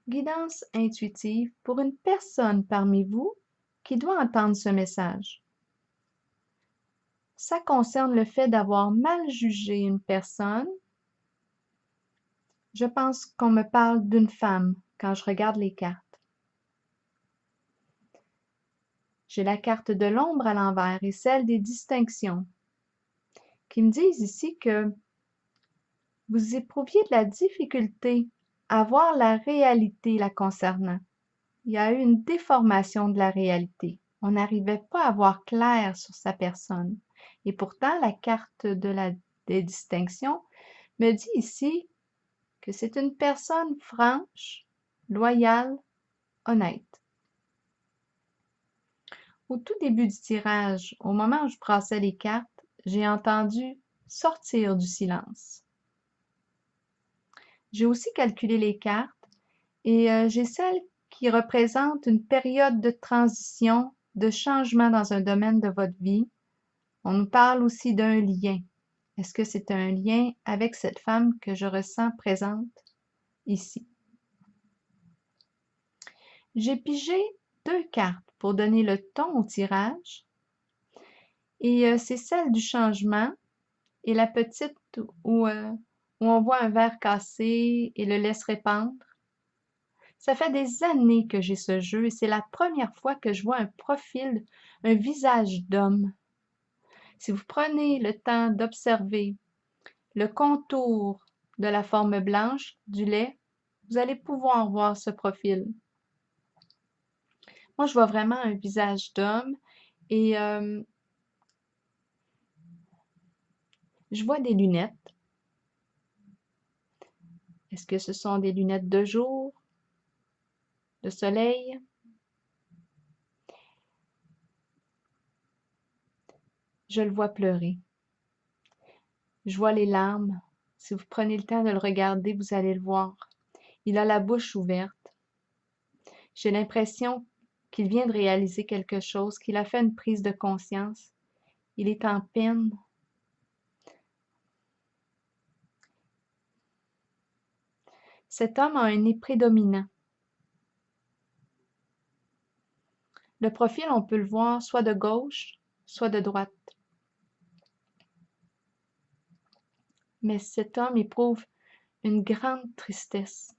Guidance intuitive pour une personne parmi vous qui doit entendre ce message. Ça concerne le fait d'avoir mal jugé une personne. Je pense qu'on me parle d'une femme quand je regarde les cartes. J'ai la carte de l'ombre à l'envers et celle des distinctions qui me disent ici que vous éprouviez de la difficulté à voir la réalité la concernant. Il y a eu une déformation de la réalité. On n'arrivait pas à voir clair sur sa personne. Et pourtant, la carte des distinctions me dit ici que c'est une personne franche, loyale, honnête. Au tout début du tirage, au moment où je brassais les cartes, j'ai entendu sortir du silence. J'ai aussi calculé les cartes et j'ai celle qui représente une période de transition, de changement dans un domaine de votre vie. On nous parle aussi d'un lien. Est-ce que c'est un lien avec cette femme que je ressens présente ici? J'ai pigé 2 cartes pour donner le ton au tirage. Et c'est celle du changement et la petite où on voit un verre cassé et le laisse répandre. Ça fait des années que j'ai ce jeu et c'est la première fois que je vois un profil, un visage d'homme. Si vous prenez le temps d'observer le contour de la forme blanche du lait, vous allez pouvoir voir ce profil. Moi, je vois vraiment un visage d'homme et je vois des lunettes. Est-ce que ce sont des lunettes de jour, de soleil? Je le vois pleurer. Je vois les larmes. Si vous prenez le temps de le regarder, vous allez le voir. Il a la bouche ouverte. J'ai l'impression qu'il vient de réaliser quelque chose, qu'il a fait une prise de conscience. Il est en peine. Cet homme a un nez prédominant. Le profil, on peut le voir soit de gauche, soit de droite. Mais cet homme éprouve une grande tristesse.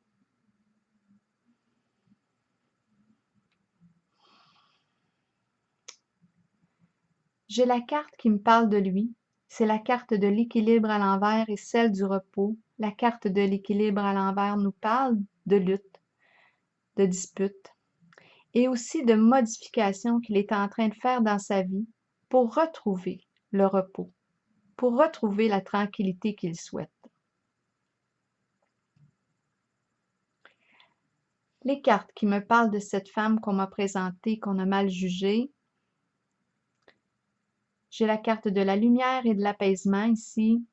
J'ai la carte qui me parle de lui. C'est la carte de l'équilibre à l'envers et celle du repos. La carte de l'équilibre à l'envers nous parle de lutte, de dispute et aussi de modifications qu'il est en train de faire dans sa vie pour retrouver le repos, pour retrouver la tranquillité qu'il souhaite. Les cartes qui me parlent de cette femme qu'on m'a présentée, qu'on a mal jugée. J'ai la carte de la lumière et de l'apaisement ici.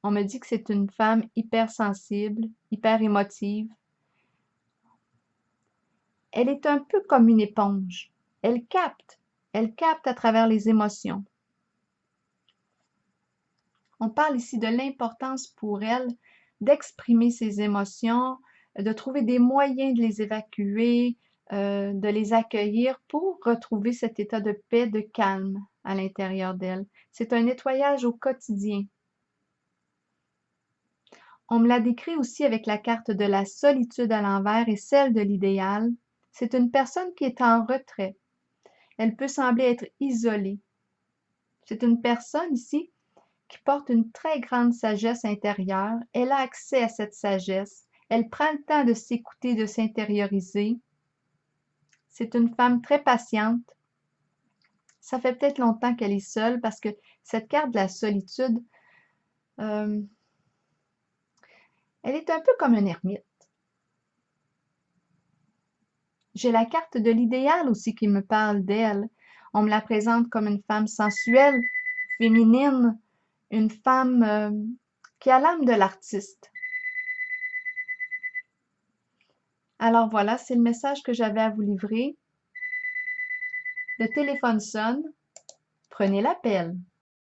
On me dit que c'est une femme hypersensible, hyper émotive. Elle est un peu comme une éponge. Elle capte à travers les émotions. On parle ici de l'importance pour elle d'exprimer ses émotions, de trouver des moyens de les évacuer, de les accueillir pour retrouver cet état de paix, de calme à l'intérieur d'elle. C'est un nettoyage au quotidien. On me l'a décrit aussi avec la carte de la solitude à l'envers et celle de l'idéal. C'est une personne qui est en retrait. Elle peut sembler être isolée. C'est une personne ici qui porte une très grande sagesse intérieure. Elle a accès à cette sagesse. Elle prend le temps de s'écouter, de s'intérioriser. C'est une femme très patiente. Ça fait peut-être longtemps qu'elle est seule parce que cette carte de la solitude, elle est un peu comme une ermite. J'ai la carte de l'idéal aussi qui me parle d'elle. On me la présente comme une femme sensuelle, féminine, une femme qui a l'âme de l'artiste. Alors voilà, c'est le message que j'avais à vous livrer. Le téléphone sonne. Prenez l'appel.